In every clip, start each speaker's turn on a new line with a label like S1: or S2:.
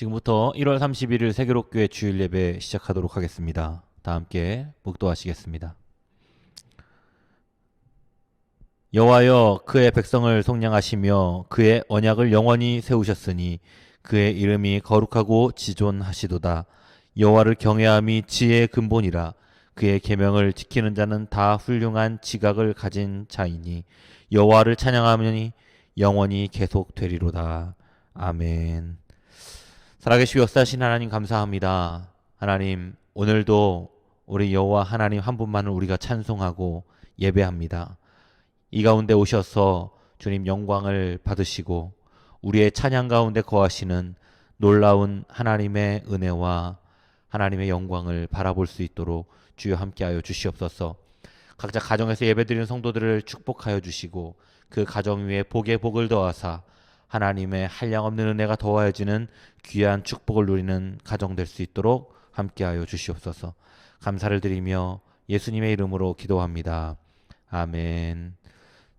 S1: 지금부터 1월 31일 세계록교회 주일 예배 시작하도록 하겠습니다. 다 함께 묵도하시겠습니다. 여호와여, 그의 백성을 속량하시며 그의 언약을 영원히 세우셨으니 그의 이름이 거룩하고 지존하시도다. 여호와를 경외함이 지혜의 근본이라. 그의 계명을 지키는 자는 다 훌륭한 지각을 가진 자이니 여호와를 찬양하면 영원히 계속되리로다. 아멘. 살아계시고 역사하신 하나님 감사합니다. 하나님, 오늘도 우리 여호와 하나님 한 분만을 우리가 찬송하고 예배합니다. 이 가운데 오셔서 주님 영광을 받으시고 우리의 찬양 가운데 거하시는 놀라운 하나님의 은혜와 하나님의 영광을 바라볼 수 있도록 주여 함께하여 주시옵소서. 각자 가정에서 예배드리는 성도들을 축복하여 주시고 그 가정 위에 복에 복을 더하사 하나님의 한량없는 은혜가 더하여지는 귀한 축복을 누리는 가정 될 수 있도록 함께하여 주시옵소서. 감사를 드리며 예수님의 이름으로 기도합니다. 아멘.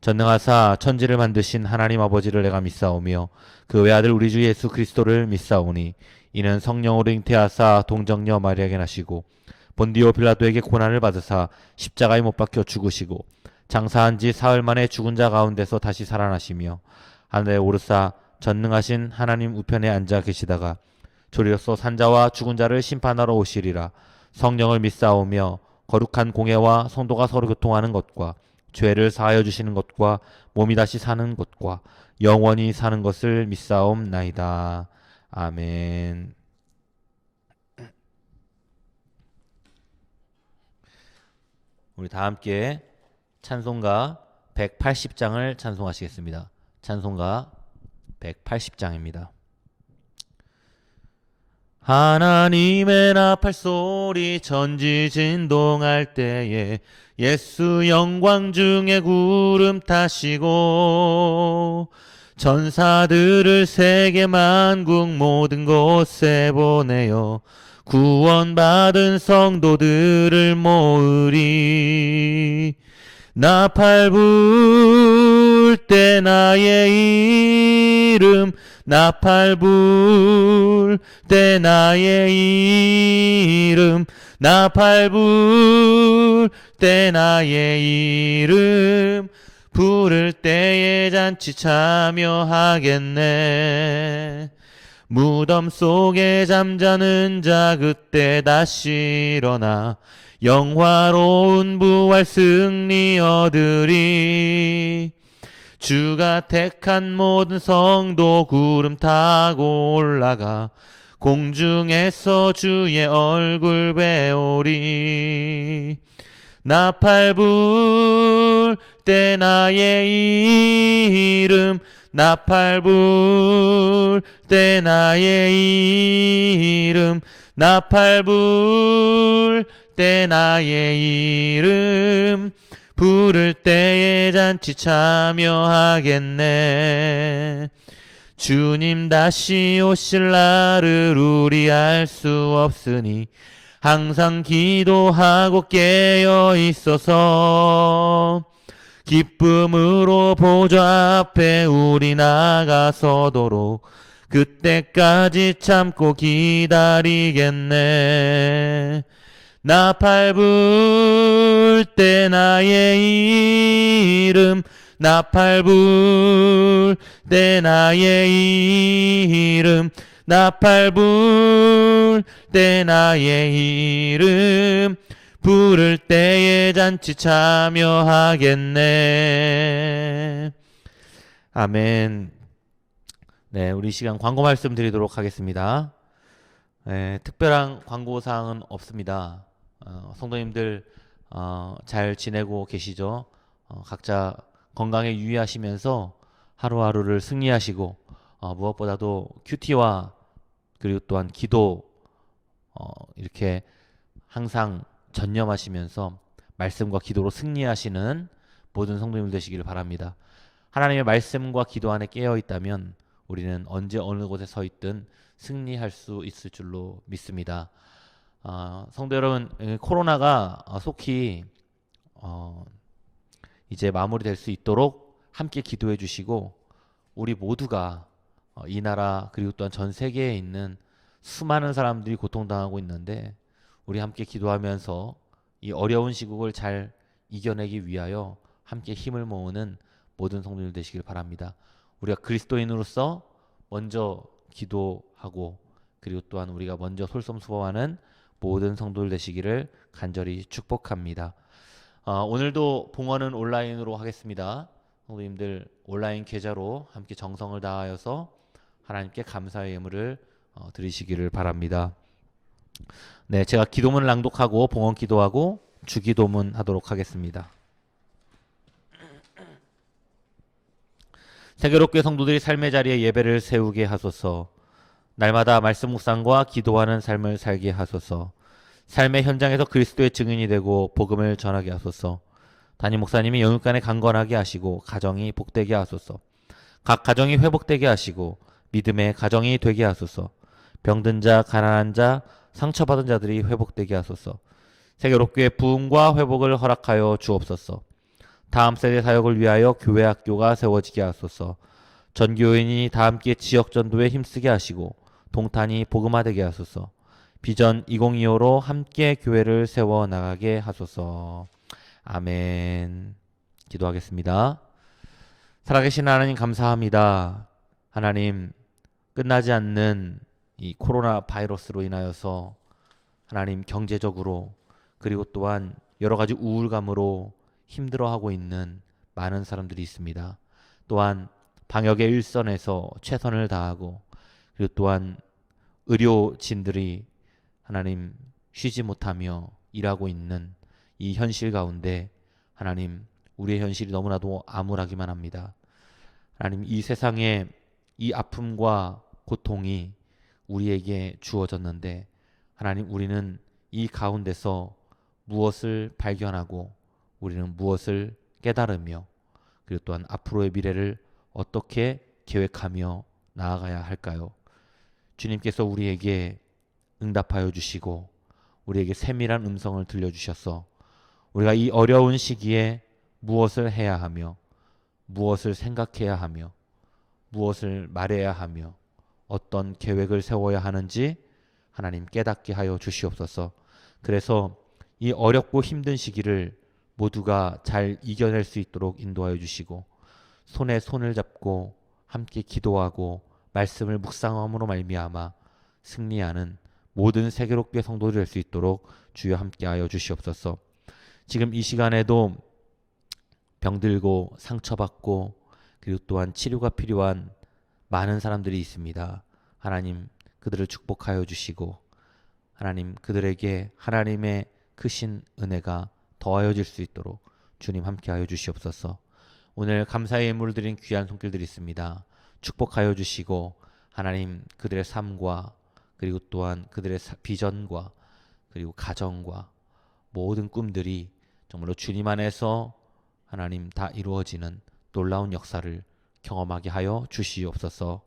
S1: 전능하사 천지를 만드신 하나님 아버지를 내가 믿사오며 그 외아들 우리 주 예수 그리스도를 믿사오니 이는 성령으로 잉태하사 동정녀 마리아에게 나시고 본디오 빌라도에게 고난을 받으사 십자가에 못 박혀 죽으시고 장사한 지 사흘 만에 죽은 자 가운데서 다시 살아나시며 하늘에 오르사 전능하신 하나님 우편에 앉아 계시다가 조리로서 산자와 죽은 자를 심판하러 오시리라. 성령을 믿사오며 거룩한 공회와 성도가 서로 교통하는 것과 죄를 사하여 주시는 것과 몸이 다시 사는 것과 영원히 사는 것을 믿사옵나이다. 아멘. 우리 다 함께 찬송가 180장을 찬송하시겠습니다. 찬송가 180장입니다. 하나님의 나팔 소리 천지 진동할 때에 예수 영광 중에 구름 타시고 천사들을 세계 만국 모든 곳에 보내어 구원받은 성도들을 모으리. 나팔 불 때 나의 이름 나팔 불 때 나의 이름 나팔 불 때 나의 이름 부를 때에 잔치 참여하겠네. 무덤 속에 잠자는 자 그때 다시 일어나 영화로운 부활 승리 얻으리. 주가 택한 모든 성도 구름 타고 올라가 공중에서 주의 얼굴 배우리. 나팔 불 때 나의 이름 나팔 불 때 나의 이름 나팔 불 때 나의 이름 부를 때에 잔치 참여하겠네. 주님 다시 오실 날을 우리 알 수 없으니 항상 기도하고 깨어 있어서 기쁨으로 보좌 앞에 우리 나가서도록 그때까지 참고 기다리겠네. 나팔 불 때 나의 이름 나팔 불 때 나의 이름 나팔 불 때 나의 이름 부를 때에 잔치 참여하겠네. 아멘. 네, 우리 시간 광고 말씀 드리도록 하겠습니다. 특별한 광고사항은 없습니다. 성도님들 잘 지내고 계시죠? 각자 건강에 유의하시면서 하루하루를 승리하시고 무엇보다도 큐티와 그리고 또한 기도 이렇게 항상 전념하시면서 말씀과 기도로 승리하시는 모든 성도님들 되시기를 바랍니다. 하나님의 말씀과 기도 안에 깨어 있다면 우리는 언제 어느 곳에 서 있든 승리할 수 있을 줄로 믿습니다. 성도 여러분, 코로나가 속히 이제 마무리될 수 있도록 함께 기도해 주시고 우리 모두가 이 나라 그리고 또한 전 세계에 있는 수많은 사람들이 고통당하고 있는데 우리 함께 기도하면서 이 어려운 시국을 잘 이겨내기 위하여 함께 힘을 모으는 모든 성도들 되시길 바랍니다. 우리가 그리스도인으로서 먼저 기도하고 그리고 또한 우리가 먼저 솔선수범하는 모든 성도들 되시기를 간절히 축복합니다. 오늘도 봉헌은 온라인으로 하겠습니다. 성도님들 온라인 계좌로 함께 정성을 다하여서 하나님께 감사의 예물을 드리시기를 바랍니다. 네, 제가 기도문을 낭독하고 봉헌 기도하고 주기도문 하도록 하겠습니다. 세계롭게 성도들이 삶의 자리에 예배를 세우게 하소서. 날마다 말씀 묵상과 기도하는 삶을 살게 하소서. 삶의 현장에서 그리스도의 증인이 되고 복음을 전하게 하소서. 담임 목사님이 영육간에 강건하게 하시고 가정이 복되게 하소서. 각 가정이 회복되게 하시고 믿음의 가정이 되게 하소서. 병든 자, 가난한 자, 상처받은 자들이 회복되게 하소서. 세계롭게 부흥과 회복을 허락하여 주옵소서. 다음 세대 사역을 위하여 교회 학교가 세워지게 하소서. 전교인이 다 함께 지역 전도에 힘쓰게 하시고 동탄이 복음화되게 하소서. 비전 2025로 함께 교회를 세워 나가게 하소서. 아멘. 기도하겠습니다. 살아계신 하나님 감사합니다. 하나님, 끝나지 않는 이 코로나 바이러스로 인하여서 하나님 경제적으로 그리고 또한 여러 가지 우울감으로 힘들어하고 있는 많은 사람들이 있습니다. 또한 방역의 일선에서 최선을 다하고 그리고 또한 의료진들이 하나님 쉬지 못하며 일하고 있는 이 현실 가운데 하나님 우리의 현실이 너무나도 암울하기만 합니다. 하나님 이 세상에 이 아픔과 고통이 우리에게 주어졌는데 하나님 우리는 이 가운데서 무엇을 발견하고 우리는 무엇을 깨달으며 그리고 또한 앞으로의 미래를 어떻게 계획하며 나아가야 할까요? 주님께서 우리에게 응답하여 주시고 우리에게 세밀한 음성을 들려주셔서 우리가 이 어려운 시기에 무엇을 해야 하며 무엇을 생각해야 하며 무엇을 말해야 하며 어떤 계획을 세워야 하는지 하나님 깨닫게 하여 주시옵소서. 그래서 이 어렵고 힘든 시기를 모두가 잘 이겨낼 수 있도록 인도하여 주시고 손에 손을 잡고 함께 기도하고 말씀을 묵상함으로 말미암아 승리하는 모든 세계롭게 성도들이 될 수 있도록 주여 함께하여 주시옵소서. 지금 이 시간에도 병들고 상처받고 그리고 또한 치료가 필요한 많은 사람들이 있습니다. 하나님 그들을 축복하여 주시고 하나님 그들에게 하나님의 크신 은혜가 더하여질 수 있도록 주님 함께하여 주시옵소서. 오늘 감사의 예물을 드린 귀한 손길들이 있습니다. 축복하여 주시고 하나님 그들의 삶과 그리고 또한 그들의 비전과 그리고 가정과 모든 꿈들이 정말로 주님 안에서 하나님 다 이루어지는 놀라운 역사를 경험하게 하여 주시옵소서.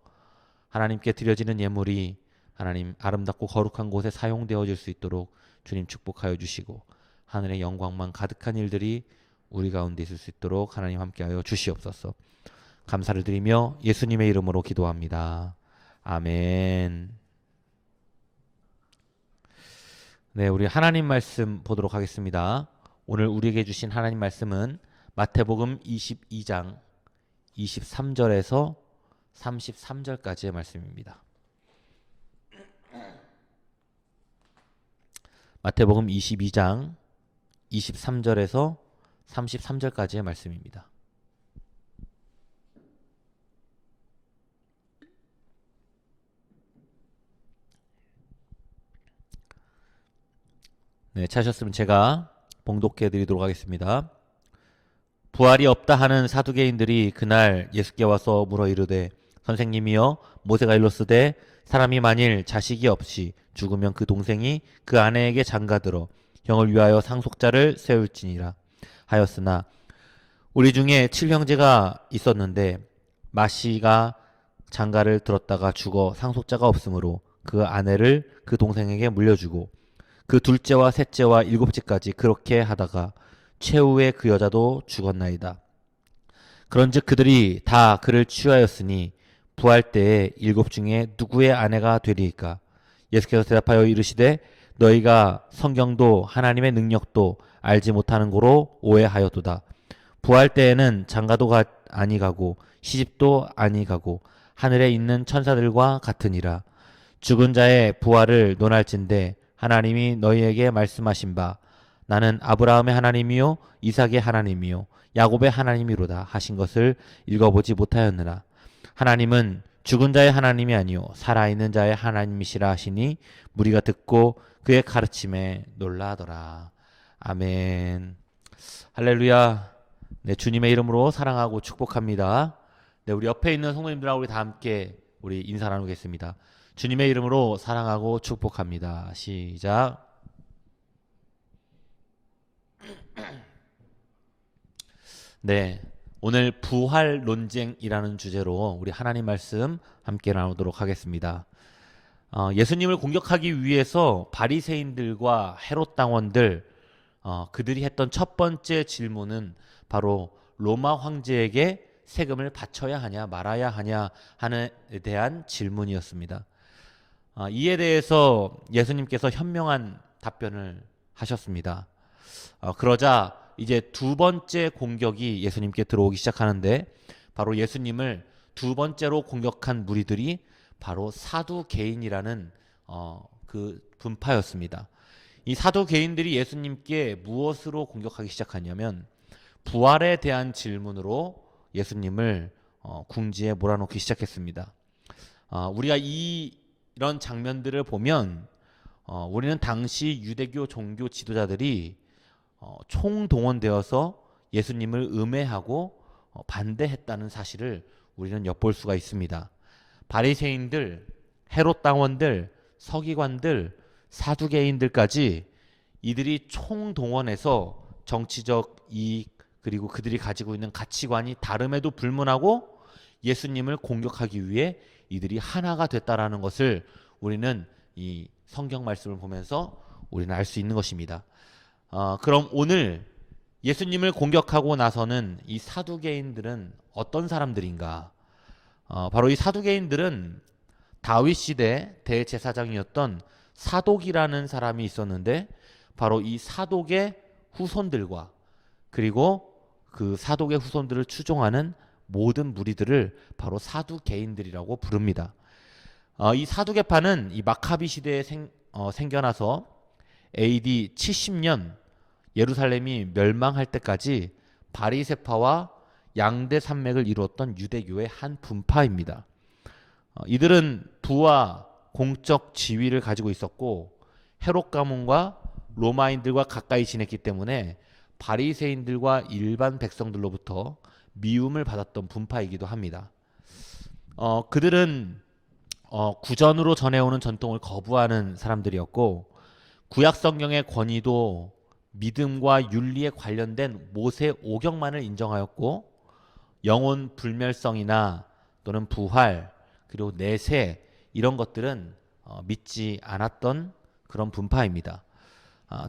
S1: 하나님께 드려지는 예물이 하나님 아름답고 거룩한 곳에 사용되어질 수 있도록 주님 축복하여 주시고 하늘의 영광만 가득한 일들이 우리 가운데 있을 수 있도록 하나님 함께하여 주시옵소서. 감사를 드리며 예수님의 이름으로 기도합니다. 아멘. 네, 우리 하나님 말씀 보도록 하겠습니다. 오늘 우리에게 주신 하나님 말씀은 마태복음 22장 23절에서 33절까지의 말씀입니다. 마태복음 22장 23절에서 33절까지의 말씀입니다. 네, 찾으셨으면 제가 봉독해 드리도록 하겠습니다. 부활이 없다 하는 사두개인들이 그날 예수께 와서 물어 이르되 선생님이여 모세가 일렀으되 사람이 만일 자식이 없이 죽으면 그 동생이 그 아내에게 장가들어 형을 위하여 상속자를 세울지니라 하였으나 우리 중에 7형제가 있었는데 마시가 장가를 들었다가 죽어 상속자가 없으므로 그 아내를 그 동생에게 물려주고 그 둘째와 셋째와 일곱째까지 그렇게 하다가 최후에 그 여자도 죽었나이다. 그런즉 그들이 다 그를 취하였으니 부활 때에 일곱 중에 누구의 아내가 되리이까? 예수께서 대답하여 이르시되 너희가 성경도 하나님의 능력도 알지 못하는 고로 오해하였도다. 부활 때에는 장가도 아니 가고 시집도 아니 가고 하늘에 있는 천사들과 같으니라. 죽은 자의 부활을 논할진대 하나님이 너희에게 말씀하신 바 나는 아브라함의 하나님이요 이삭의 하나님이요 야곱의 하나님이로다 하신 것을 읽어보지 못하였느라. 하나님은 죽은 자의 하나님이 아니요 살아있는 자의 하나님이시라 하시니 무리가 듣고 그의 가르침에 놀라더라. 아멘. 할렐루야. 네, 주님의 이름으로 사랑하고 축복합니다. 네, 우리 옆에 있는 성도님들하고 우리 다 함께 우리 인사 나누겠습니다. 주님의 이름으로 사랑하고 축복합니다. 시작. 네, 오늘 부활 논쟁이라는 주제로 우리 하나님 말씀 함께 나누도록 하겠습니다. 예수님을 공격하기 위해서 바리새인들과 헤롯 당원들 그들이 했던 첫 번째 질문은 바로 로마 황제에게 세금을 바쳐야 하냐 말아야 하냐 하는 에 대한 질문이었습니다. 이에 대해서 예수님께서 현명한 답변을 하셨습니다. 그러자 이제 두 번째 공격이 예수님께 들어오기 시작하는데 바로 예수님을 두 번째로 공격한 무리들이 바로 사두개인이라는 그 분파였습니다. 이 사두개인들이 예수님께 무엇으로 공격하기 시작하냐면 부활에 대한 질문으로 예수님을 궁지에 몰아넣기 시작했습니다. 우리가 이런 장면들을 보면 우리는 당시 유대교 종교 지도자들이 총동원되어서 예수님을 음해하고 반대했다는 사실을 우리는 엿볼 수가 있습니다. 바리새인들, 헤롯 당원들, 서기관들, 사두개인들까지 이들이 총동원해서 정치적 이익 그리고 그들이 가지고 있는 가치관이 다름에도 불문하고 예수님을 공격하기 위해 이들이 하나가 됐다라는 것을 우리는 이 성경 말씀을 보면서 우리는 알 수 있는 것입니다. 그럼 오늘 예수님을 공격하고 나서는 이 사두개인들은 어떤 사람들인가? 바로 이 사두개인들은 다윗 시대 대제사장이었던 사독이라는 사람이 있었는데 바로 이 사독의 후손들과 그리고 그 사독의 후손들을 추종하는 모든 무리들을 바로 사두개인들이라고 부릅니다. 이 사두개파는 이 마카비 시대에 생겨나서 AD 70년 예루살렘이 멸망할 때까지 바리새파와 양대 산맥을 이루었던 유대교의 한 분파입니다. 이들은 부와 공적 지위를 가지고 있었고 헤롯 가문과 로마인들과 가까이 지냈기 때문에 바리새인들과 일반 백성들로부터 미움을 받았던 분파이기도 합니다. 그들은 구전으로 전해오는 전통을 거부하는 사람들이었고 구약 성경의 권위도 믿음과 윤리에 관련된 모세 오경만을 인정하였고 영혼 불멸성이나 또는 부활 그리고 내세 이런 것들은 믿지 않았던 그런 분파입니다.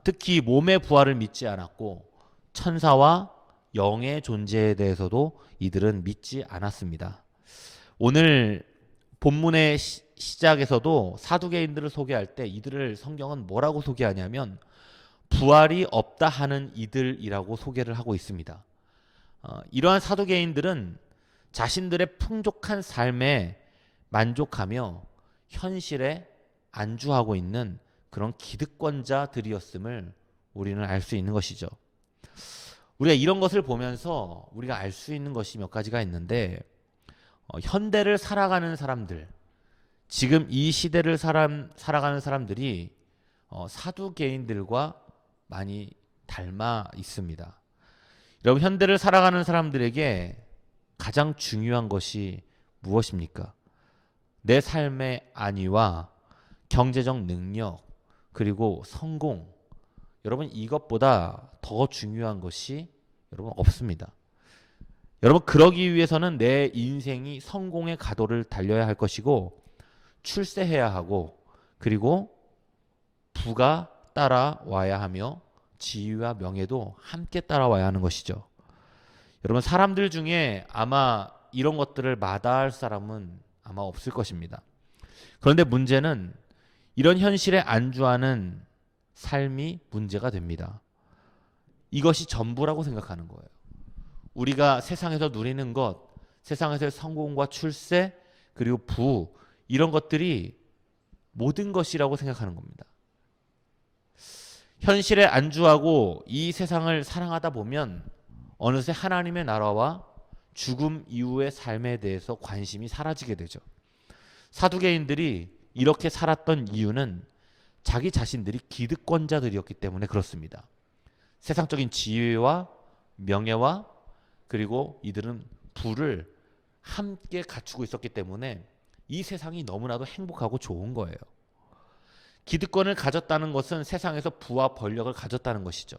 S1: 특히 몸의 부활을 믿지 않았고 천사와 영의 존재에 대해서도 이들은 믿지 않았습니다. 오늘 본문의 시작에서도 사두개인들을 소개할 때 이들을 성경은 뭐라고 소개하냐면 부활이 없다 하는 이들이라고 소개를 하고 있습니다. 이러한 사두개인들은 자신들의 풍족한 삶에 만족하며 현실에 안주하고 있는 그런 기득권자들이었음을 우리는 알 수 있는 것이죠. 우리가 이런 것을 보면서 우리가 알 수 있는 것이 몇 가지가 있는데 현대를 살아가는 사람들, 지금 이 시대를 살아가는 사람들이 사두개인들과 많이 닮아 있습니다. 여러분, 현대를 살아가는 사람들에게 가장 중요한 것이 무엇입니까? 내 삶의 안위와 경제적 능력 그리고 성공, 여러분 이것보다 더 중요한 것이 여러분 없습니다. 여러분 그러기 위해서는 내 인생이 성공의 가도를 달려야 할 것이고 출세해야 하고 그리고 부가 따라와야 하며 지위와 명예도 함께 따라와야 하는 것이죠. 여러분 사람들 중에 아마 이런 것들을 마다할 사람은 아마 없을 것입니다. 그런데 문제는 이런 현실에 안주하는 삶이 문제가 됩니다. 이것이 전부라고 생각하는 거예요. 우리가 세상에서 누리는 것, 세상에서의 성공과 출세, 그리고 부, 이런 것들이 모든 것이라고 생각하는 겁니다. 현실에 안주하고 이 세상을 사랑하다 보면 어느새 하나님의 나라와 죽음 이후의 삶에 대해서 관심이 사라지게 되죠. 사두개인들이 이렇게 살았던 이유는 자기 자신들이 기득권자들이었기 때문에 그렇습니다. 세상적인 지위와 명예와 그리고 이들은 부를 함께 갖추고 있었기 때문에 이 세상이 너무나도 행복하고 좋은 거예요. 기득권을 가졌다는 것은 세상에서 부와 권력을 가졌다는 것이죠.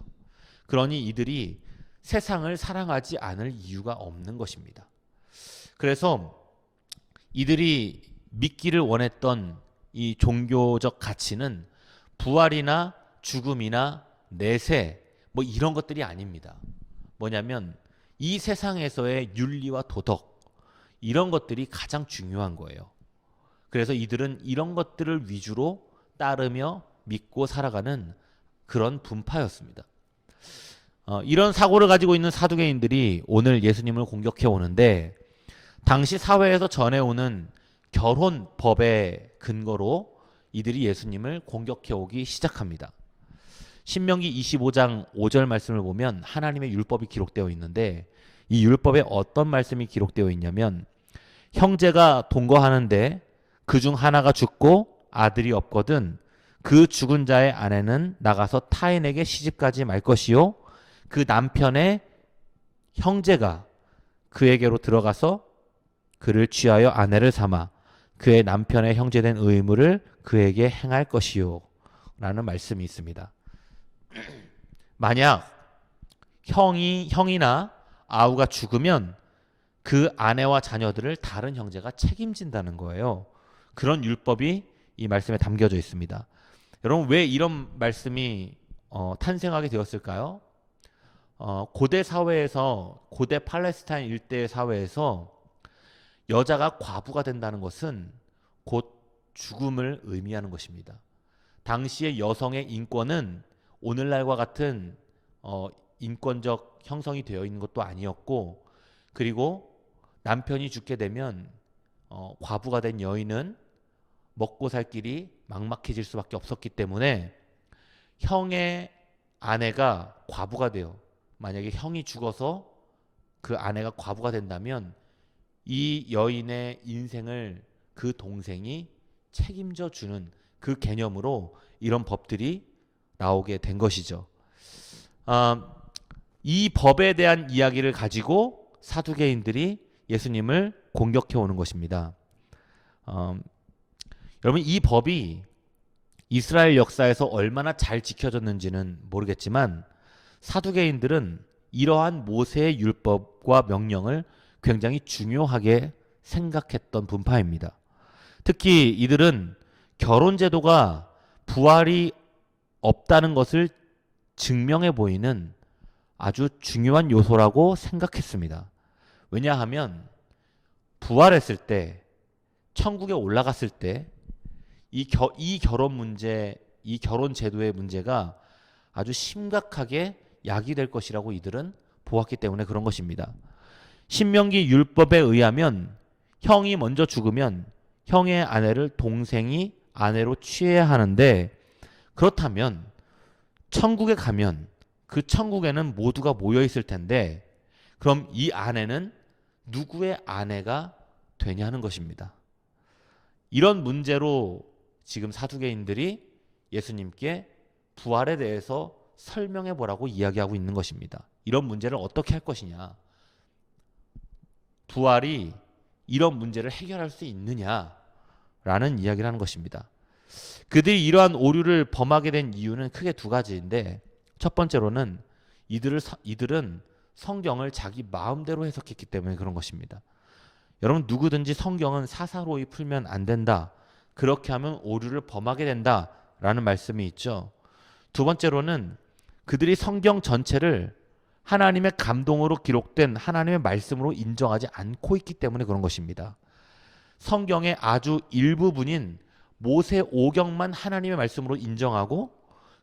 S1: 그러니 이들이 세상을 사랑하지 않을 이유가 없는 것입니다. 그래서 이들이 믿기를 원했던 이 종교적 가치는 부활이나 죽음이나 내세 뭐 이런 것들이 아닙니다. 뭐냐면 이 세상에서의 윤리와 도덕 이런 것들이 가장 중요한 거예요. 그래서 이들은 이런 것들을 위주로 따르며 믿고 살아가는 그런 분파였습니다. 이런 사고를 가지고 있는 사두개인들이 오늘 예수님을 공격해 오는데 당시 사회에서 전해오는 결혼법의 근거로 이들이 예수님을 공격해 오기 시작합니다. 신명기 25장 5절 말씀을 보면 하나님의 율법이 기록되어 있는데 이 율법에 어떤 말씀이 기록되어 있냐면 형제가 동거하는데 그중 하나가 죽고 아들이 없거든 그 죽은 자의 아내는 나가서 타인에게 시집가지 말 것이요 그 남편의 형제가 그에게로 들어가서 그를 취하여 아내를 삼아 그의 남편의 형제된 의무를 그에게 행할 것이요 라는 말씀이 있습니다. 만약 형이나 아우가 죽으면 그 아내와 자녀들을 다른 형제가 책임진다는 거예요. 그런 율법이 이 말씀에 담겨져 있습니다. 여러분 왜 이런 말씀이 탄생하게 되었을까요? 고대 사회에서 고대 팔레스타인 일대 사회에서 여자가 과부가 된다는 것은 곧 죽음을 의미하는 것입니다. 당시의 여성의 인권은 오늘날과 같은 인권적 형성이 되어 있는 것도 아니었고 그리고 남편이 죽게 되면 과부가 된 여인은 먹고 살 길이 막막해질 수밖에 없었기 때문에 형의 아내가 과부가 돼요. 만약에 형이 죽어서 그 아내가 과부가 된다면 이 여인의 인생을 그 동생이 책임져 주는 그 개념으로 이런 법들이 나오게 된 것이죠. 이 법에 대한 이야기를 가지고 사두개인들이 예수님을 공격해 오는 것입니다. 여러분 이 법이 이스라엘 역사에서 얼마나 잘 지켜졌는지는 모르겠지만 사두개인들은 이러한 모세의 율법과 명령을 굉장히 중요하게 생각했던 분파입니다. 특히 이들은 결혼 제도가 부활이 없다는 것을 증명해 보이는 아주 중요한 요소라고 생각했습니다. 왜냐하면 부활했을 때 천국에 올라갔을 때 이 결혼 문제, 이 결혼 제도의 문제가 아주 심각하게 야기될 것이라고 이들은 보았기 때문에 그런 것입니다. 신명기 율법에 의하면 형이 먼저 죽으면 형의 아내를 동생이 아내로 취해야 하는데 그렇다면 천국에 가면 그 천국에는 모두가 모여 있을 텐데 그럼 이 아내는 누구의 아내가 되냐는 것입니다. 이런 문제로 지금 사두개인들이 예수님께 부활에 대해서 설명해 보라고 이야기하고 있는 것입니다. 이런 문제를 어떻게 할 것이냐? 부활이 이런 문제를 해결할 수 있느냐라는 이야기를 하는 것입니다. 그들이 이러한 오류를 범하게 된 이유는 크게 두 가지인데 첫 번째로는 이들은 성경을 자기 마음대로 해석했기 때문에 그런 것입니다. 여러분 누구든지 성경은 사사로이 풀면 안 된다. 그렇게 하면 오류를 범하게 된다라는 말씀이 있죠. 두 번째로는 그들이 성경 전체를 하나님의 감동으로 기록된 하나님의 말씀으로 인정하지 않고 있기 때문에 그런 것입니다. 성경의 아주 일부분인 모세 오경만 하나님의 말씀으로 인정하고,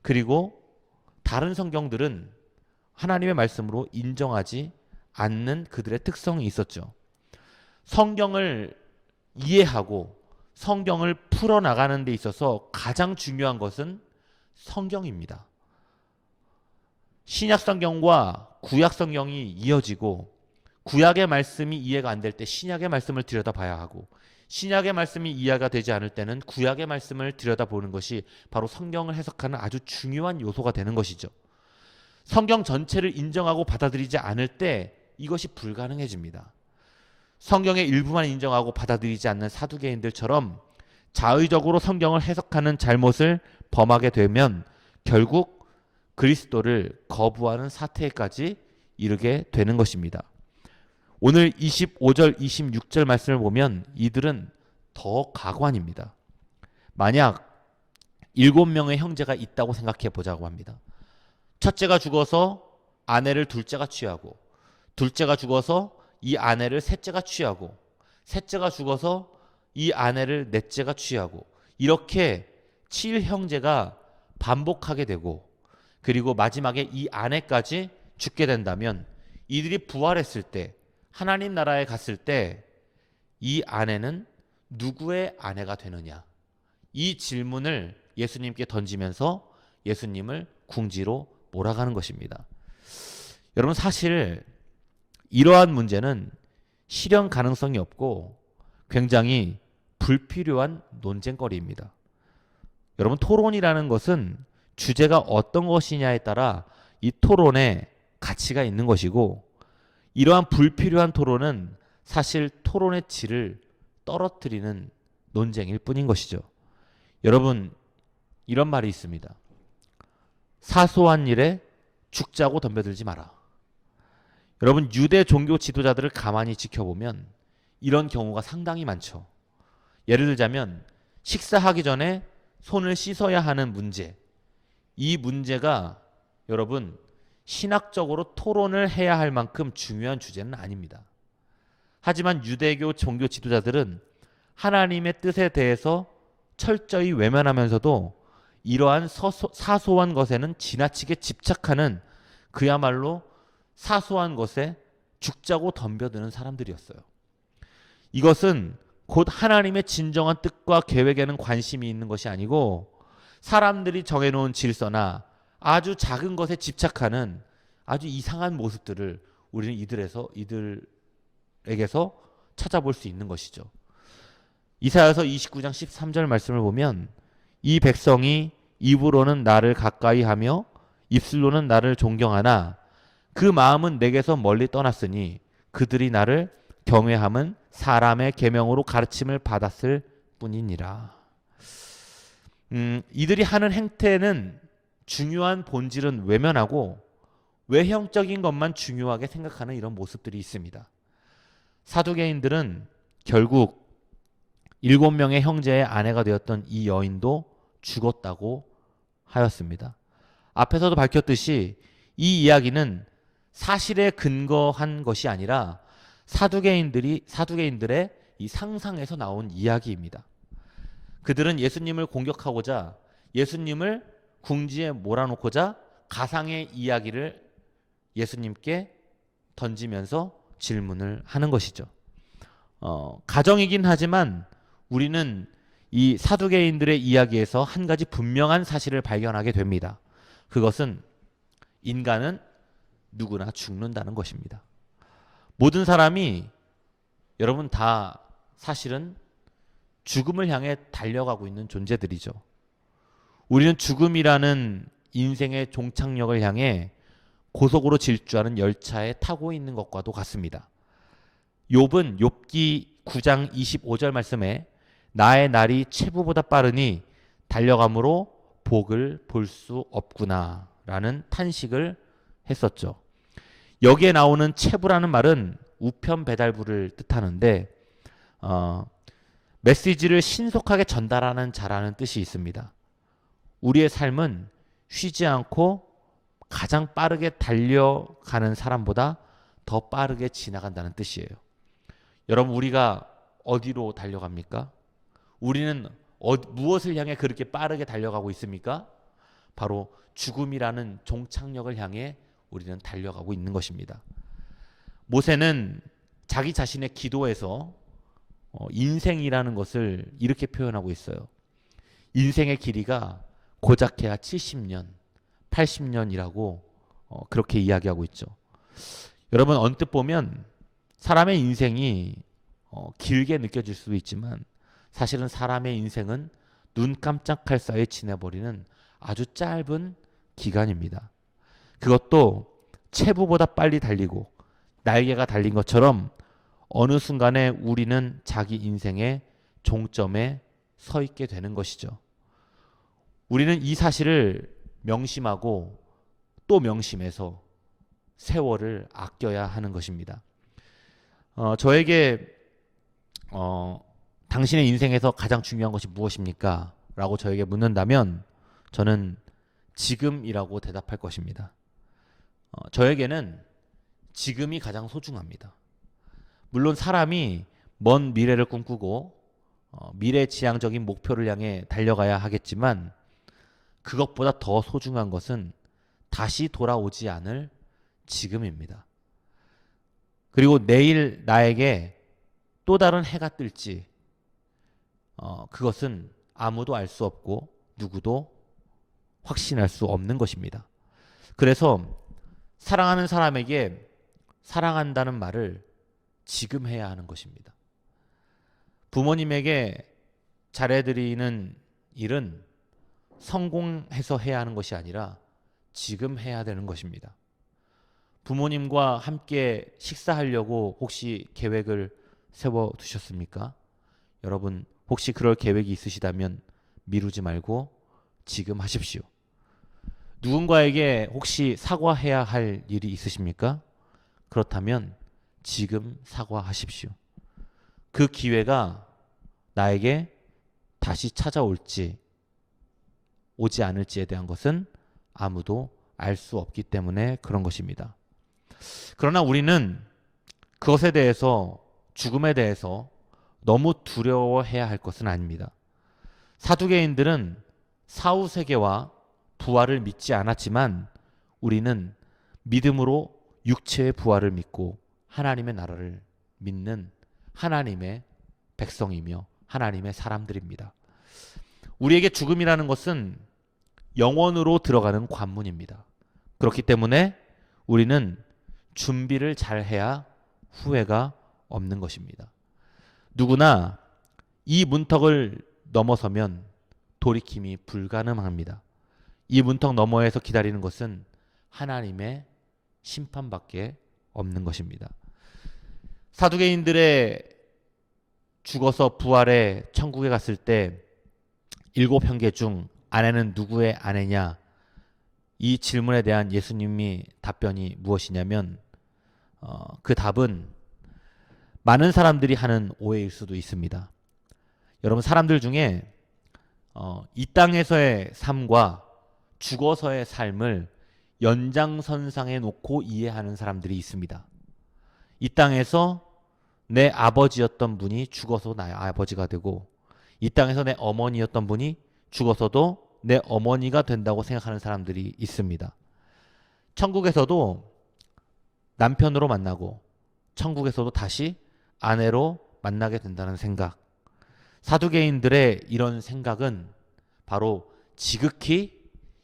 S1: 그리고 다른 성경들은 하나님의 말씀으로 인정하지 않는 그들의 특성이 있었죠. 성경을 이해하고 성경을 풀어나가는 데 있어서 가장 중요한 것은 성경입니다. 신약 성경과 구약 성경이 이어지고, 구약의 말씀이 이해가 안 될 때 신약의 말씀을 들여다봐야 하고, 신약의 말씀이 이해가 되지 않을 때는 구약의 말씀을 들여다보는 것이 바로 성경을 해석하는 아주 중요한 요소가 되는 것이죠. 성경 전체를 인정하고 받아들이지 않을 때 이것이 불가능해집니다. 성경의 일부만 인정하고 받아들이지 않는 사두개인들처럼 자의적으로 성경을 해석하는 잘못을 범하게 되면 결국 그리스도를 거부하는 사태까지 이르게 되는 것입니다. 오늘 25절, 26절 말씀을 보면 이들은 더 가관입니다. 만약 7명의 형제가 있다고 생각해 보자고 합니다. 첫째가 죽어서 아내를 둘째가 취하고, 둘째가 죽어서 이 아내를 셋째가 취하고, 셋째가 죽어서 이 아내를 넷째가 취하고, 이렇게 7형제가 반복하게 되고, 그리고 마지막에 이 아내까지 죽게 된다면 이들이 부활했을 때, 하나님 나라에 갔을 때 이 아내는 누구의 아내가 되느냐, 이 질문을 예수님께 던지면서 예수님을 궁지로 몰아가는 것입니다. 여러분, 사실 이러한 문제는 실현 가능성이 없고 굉장히 불필요한 논쟁거리입니다. 여러분, 토론이라는 것은 주제가 어떤 것이냐에 따라 이 토론에 가치가 있는 것이고, 이러한 불필요한 토론은 사실 토론의 질을 떨어뜨리는 논쟁일 뿐인 것이죠. 여러분, 이런 말이 있습니다. 사소한 일에 죽자고 덤벼들지 마라. 여러분, 유대 종교 지도자들을 가만히 지켜보면 이런 경우가 상당히 많죠. 예를 들자면 식사하기 전에 손을 씻어야 하는 문제, 이 문제가 여러분 신학적으로 토론을 해야 할 만큼 중요한 주제는 아닙니다. 하지만 유대교 종교 지도자들은 하나님의 뜻에 대해서 철저히 외면하면서도 이러한 사소한 것에는 지나치게 집착하는, 그야말로 사소한 것에 죽자고 덤벼드는 사람들이었어요. 이것은 곧 하나님의 진정한 뜻과 계획에는 관심이 있는 것이 아니고 사람들이 정해놓은 질서나 아주 작은 것에 집착하는 아주 이상한 모습들을 우리는 이들에게서 찾아볼 수 있는 것이죠. 이사야서 29장 13절 말씀을 보면 이 백성이 입으로는 나를 가까이 하며 입술로는 나를 존경하나 그 마음은 내게서 멀리 떠났으니 그들이 나를 경외함은 사람의 계명으로 가르침을 받았을 뿐이니라. 이들이 하는 행태는 중요한 본질은 외면하고 외형적인 것만 중요하게 생각하는 이런 모습들이 있습니다. 사두개인들은 결국 7명의 형제의 아내가 되었던 이 여인도 죽었다고 하였습니다. 앞에서도 밝혔듯이 이 이야기는 사실에 근거한 것이 아니라 사두개인들의 이 상상에서 나온 이야기입니다. 그들은 예수님을 공격하고자, 예수님을 궁지에 몰아놓고자 가상의 이야기를 예수님께 던지면서 질문을 하는 것이죠. 가정이긴 하지만 우리는 이 사두개인들의 이야기에서 한 가지 분명한 사실을 발견하게 됩니다. 그것은 인간은 누구나 죽는다는 것입니다. 모든 사람이 여러분 다 사실은 죽음을 향해 달려가고 있는 존재들이죠. 우리는 죽음이라는 인생의 종착역을 향해 고속으로 질주하는 열차에 타고 있는 것과도 같습니다. 욥은 욥기 9장 25절 말씀에 나의 날이 체부보다 빠르니 달려감으로 복을 볼 수 없구나 라는 탄식을 했었죠. 여기에 나오는 체부라는 말은 우편 배달부를 뜻하는데 메시지를 신속하게 전달하는 자라는 뜻이 있습니다. 우리의 삶은 쉬지 않고 가장 빠르게 달려가는 사람보다 더 빠르게 지나간다는 뜻이에요. 여러분, 우리가 어디로 달려갑니까? 우리는 무엇을 향해 그렇게 빠르게 달려가고 있습니까? 바로 죽음이라는 종착역을 향해 우리는 달려가고 있는 것입니다. 모세는 자기 자신의 기도에서 인생이라는 것을 이렇게 표현하고 있어요. 인생의 길이가 고작해야 70년, 80년이라고 그렇게 이야기하고 있죠. 여러분, 언뜻 보면 사람의 인생이 길게 느껴질 수도 있지만 사실은 사람의 인생은 눈 깜짝할 사이에 지내버리는 아주 짧은 기간입니다. 그것도 체부보다 빨리 달리고 날개가 달린 것처럼 어느 순간에 우리는 자기 인생의 종점에 서 있게 되는 것이죠. 우리는 이 사실을 명심하고 또 명심해서 세월을 아껴야 하는 것입니다. 저에게 당신의 인생에서 가장 중요한 것이 무엇입니까? 라고 저에게 묻는다면 저는 지금이라고 대답할 것입니다. 저에게는 지금이 가장 소중합니다. 물론 사람이 먼 미래를 꿈꾸고 미래지향적인 목표를 향해 달려가야 하겠지만 그것보다 더 소중한 것은 다시 돌아오지 않을 지금입니다. 그리고 내일 나에게 또 다른 해가 뜰지 그것은 아무도 알 수 없고 누구도 확신할 수 없는 것입니다. 그래서 사랑하는 사람에게 사랑한다는 말을 지금 해야 하는 것입니다. 부모님에게 잘해드리는 일은 성공해서 해야 하는 것이 아니라 지금 해야 되는 것입니다. 부모님과 함께 식사하려고 혹시 계획을 세워두셨습니까? 여러분, 혹시 그럴 계획이 있으시다면 미루지 말고 지금 하십시오. 누군가에게 혹시 사과해야 할 일이 있으십니까? 그렇다면 지금 사과하십시오. 그 기회가 나에게 다시 찾아올지 오지 않을지에 대한 것은 아무도 알 수 없기 때문에 그런 것입니다. 그러나 우리는 그것에 대해서, 죽음에 대해서 너무 두려워해야 할 것은 아닙니다. 사두개인들은 사후세계와 부활을 믿지 않았지만 우리는 믿음으로 육체의 부활을 믿고 하나님의 나라를 믿는 하나님의 백성이며 하나님의 사람들입니다. 우리에게 죽음이라는 것은 영원으로 들어가는 관문입니다. 그렇기 때문에 우리는 준비를 잘 해야 후회가 없는 것입니다. 누구나 이 문턱을 넘어서면 돌이킴이 불가능합니다. 이 문턱 너머에서 기다리는 것은 하나님의 심판밖에 없는 것입니다. 사두개인들의 죽어서 부활해 천국에 갔을 때 7형제 중 아내는 누구의 아내냐? 이 질문에 대한 예수님이 답변이 무엇이냐면 그 답은 많은 사람들이 하는 오해일 수도 있습니다. 여러분, 사람들 중에 이 땅에서의 삶과 죽어서의 삶을 연장선상에 놓고 이해하는 사람들이 있습니다. 이 땅에서 내 아버지였던 분이 죽어서 나의 아버지가 되고 이 땅에서 내 어머니였던 분이 죽어서도 내 어머니가 된다고 생각하는 사람들이 있습니다. 천국에서도 남편으로 만나고 천국에서도 다시 아내로 만나게 된다는 생각. 사두개인들의 이런 생각은 바로 지극히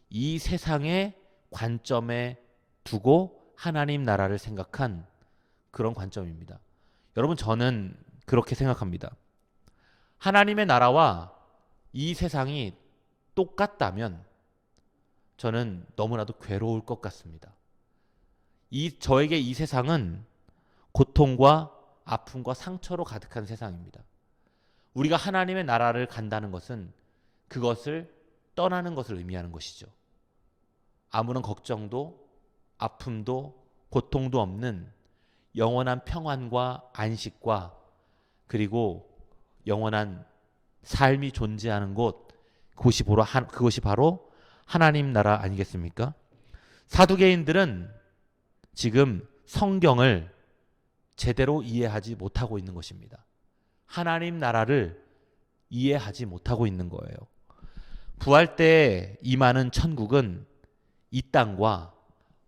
S1: 이 세상의 관점에 두고 하나님 나라를 생각한 그런 관점입니다. 여러분, 저는 그렇게 생각합니다. 하나님의 나라와 이 세상이 똑같다면 저는 너무나도 괴로울 것 같습니다. 저에게 이 세상은 고통과 아픔과 상처로 가득한 세상입니다. 우리가 하나님의 나라를 간다는 것은 그것을 떠나는 것을 의미하는 것이죠. 아무런 걱정도 아픔도 고통도 없는 영원한 평안과 안식과 그리고 영원한 삶이 존재하는 그것이 바로 하나님 나라 아니겠습니까? 사두개인들은 지금 성경을 제대로 이해하지 못하고 있는 것입니다. 하나님 나라를 이해하지 못하고 있는 거예요. 부활 때 임하는 천국은 이 땅과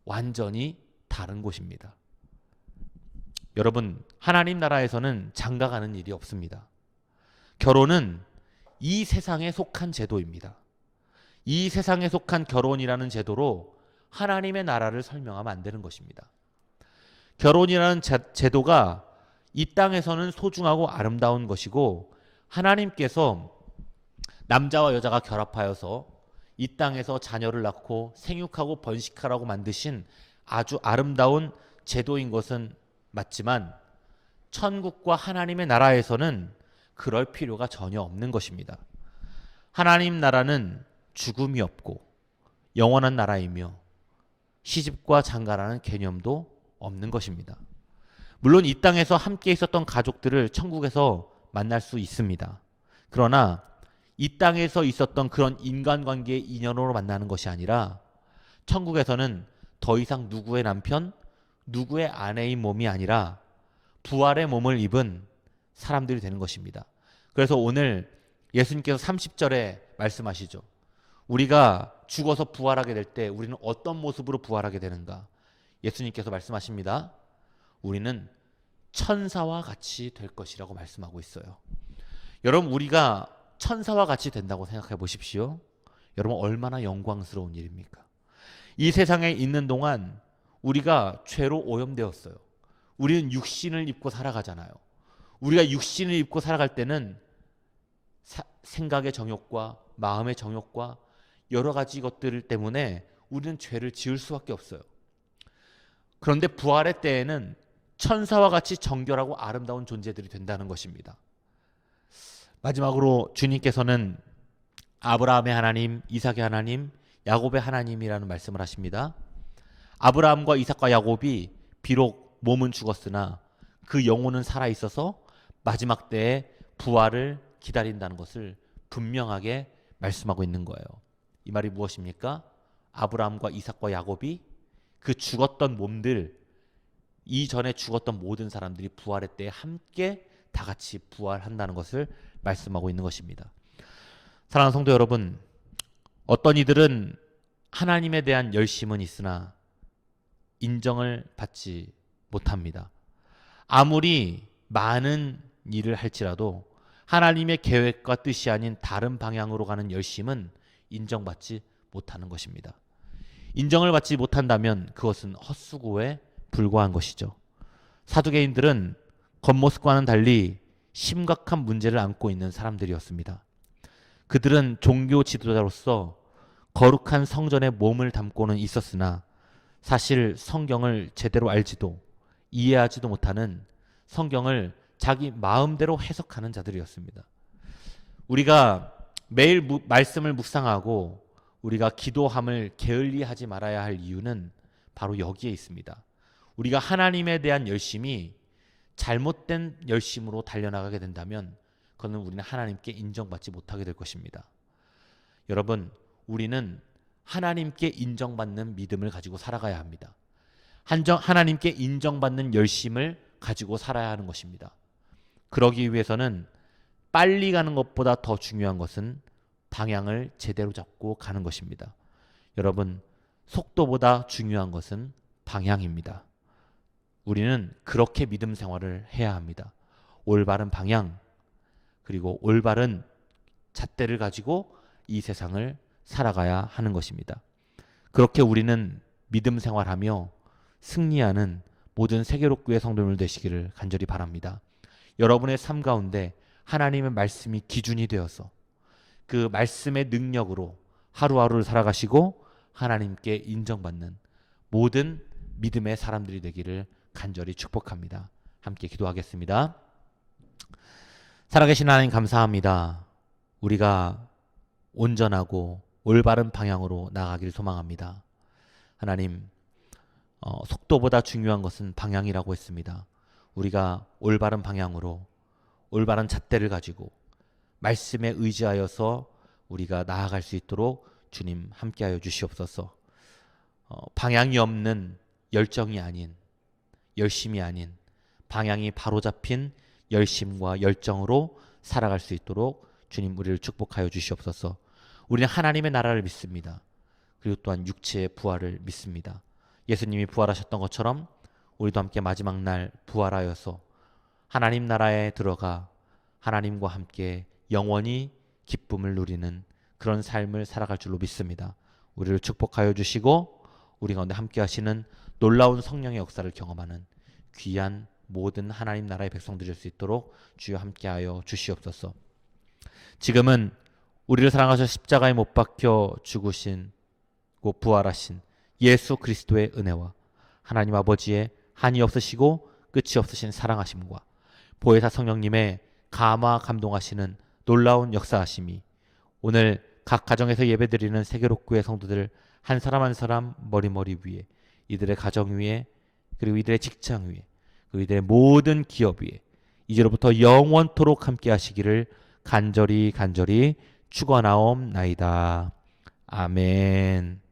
S1: 완전히 다른 곳입니다. 여러분, 하나님 나라에서는 장가가는 일이 없습니다. 결혼은 이 세상에 속한 제도입니다. 이 세상에 속한 결혼이라는 제도로 하나님의 나라를 설명하면 안 되는 것입니다. 결혼이라는 제도가 이 땅에서는 소중하고 아름다운 것이고, 하나님께서 남자와 여자가 결합하여서 이 땅에서 자녀를 낳고 생육하고 번식하라고 만드신 아주 아름다운 제도인 것은 맞지만, 천국과 하나님의 나라에서는 그럴 필요가 전혀 없는 것입니다. 하나님 나라는 죽음이 없고 영원한 나라이며 시집과 장가라는 개념도 없는 것입니다. 물론 이 땅에서 함께 있었던 가족들을 천국에서 만날 수 있습니다. 그러나 이 땅에서 있었던 그런 인간관계의 인연으로 만나는 것이 아니라, 천국에서는 더 이상 누구의 남편, 누구의 아내인 몸이 아니라 부활의 몸을 입은 사람들이 되는 것입니다. 그래서 오늘 예수님께서 30절에 말씀하시죠. 우리가 죽어서 부활하게 될 때 우리는 어떤 모습으로 부활하게 되는가? 예수님께서 말씀하십니다. 우리는 천사와 같이 될 것이라고 말씀하고 있어요. 여러분, 우리가 천사와 같이 된다고 생각해 보십시오. 여러분, 얼마나 영광스러운 일입니까? 이 세상에 있는 동안 우리가 죄로 오염되었어요. 우리는 육신을 입고 살아가잖아요. 우리가 육신을 입고 살아갈 때는 생각의 정욕과 마음의 정욕과 여러 가지 것들 때문에 우리는 죄를 지을 수밖에 없어요. 그런데 부활의 때에는 천사와 같이 정결하고 아름다운 존재들이 된다는 것입니다. 마지막으로 주님께서는 아브라함의 하나님, 이삭의 하나님, 야곱의 하나님이라는 말씀을 하십니다. 아브라함과 이삭과 야곱이 비록 몸은 죽었으나 그 영혼은 살아있어서 마지막 때에 부활을 기다린다는 것을 분명하게 말씀하고 있는 거예요. 이 말이 무엇입니까? 아브라함과 이삭과 야곱이 그 죽었던 몸들, 이전에 죽었던 모든 사람들이 부활의 때에 함께 다 같이 부활한다는 것을 말씀하고 있는 것입니다. 사랑하는 성도 여러분, 어떤 이들은 하나님에 대한 열심은 있으나 인정을 받지 못합니다. 아무리 많은 일을 할지라도 하나님의 계획과 뜻이 아닌 다른 방향으로 가는 열심은 인정받지 못하는 것입니다. 인정을 받지 못한다면 그것은 헛수고에 불과한 것이죠. 사두개인들은 겉모습과는 달리 심각한 문제를 안고 있는 사람들이었습니다. 그들은 종교 지도자로서 거룩한 성전에 몸을 담고는 있었으나 사실 성경을 제대로 알지도 이해하지도 못하는, 성경을 자기 마음대로 해석하는 자들이었습니다. 우리가 매일 말씀을 묵상하고 우리가 기도함을 게을리하지 말아야 할 이유는 바로 여기에 있습니다. 우리가 하나님에 대한 열심이 잘못된 열심으로 달려나가게 된다면 그거는 우리는 하나님께 인정받지 못하게 될 것입니다. 여러분, 우리는 하나님께 인정받는 믿음을 가지고 살아가야 합니다. 하나님께 인정받는 열심을 가지고 살아야 하는 것입니다. 그러기 위해서는 빨리 가는 것보다 더 중요한 것은 방향을 제대로 잡고 가는 것입니다. 여러분, 속도보다 중요한 것은 방향입니다. 우리는 그렇게 믿음 생활을 해야 합니다. 올바른 방향, 그리고 올바른 잣대를 가지고 이 세상을 살아가야 하는 것입니다. 그렇게 우리는 믿음 생활하며 승리하는 모든 세계로교회 성도들 되시기를 간절히 바랍니다. 여러분의 삶 가운데 하나님의 말씀이 기준이 되어서 그 말씀의 능력으로 하루하루를 살아가시고 하나님께 인정받는 모든 믿음의 사람들이 되기를 간절히 축복합니다. 함께 기도하겠습니다. 살아계신 하나님, 감사합니다. 우리가 온전하고 올바른 방향으로 나아가기를 소망합니다. 하나님, 속도보다 중요한 것은 방향이라고 했습니다. 우리가 올바른 방향으로 올바른 잣대를 가지고 말씀에 의지하여서 우리가 나아갈 수 있도록 주님 함께하여 주시옵소서. 방향이 없는 열정이 아닌, 열심이 아닌 방향이 바로 잡힌 열심과 열정으로 살아갈 수 있도록 주님 우리를 축복하여 주시옵소서. 우리는 하나님의 나라를 믿습니다. 그리고 또한 육체의 부활을 믿습니다. 예수님이 부활하셨던 것처럼 우리도 함께 마지막 날 부활하여서 하나님 나라에 들어가 하나님과 함께 영원히 기쁨을 누리는 그런 삶을 살아갈 줄로 믿습니다. 우리를 축복하여 주시고 우리 가운데 함께 하시는 놀라운 성령의 역사를 경험하는 귀한 모든 하나님 나라의 백성들이 될 수 있도록 주여 함께하여 주시옵소서. 지금은 우리를 사랑하셔 십자가에 못 박혀 죽으신 고 부활하신 예수 그리스도의 은혜와 하나님 아버지의 한이 없으시고 끝이 없으신 사랑하심과 보혜사 성령님의 감화 감동하시는 놀라운 역사하심이 오늘 각 가정에서 예배드리는 세계롭교회 성도들 한 사람 한 사람 머리 위에, 이들의 가정 위에, 그리고 이들의 직장 위에, 그리고 이들의 모든 기업 위에 이제로부터 영원토록 함께 하시기를 간절히 축원하옵나이다. 아멘.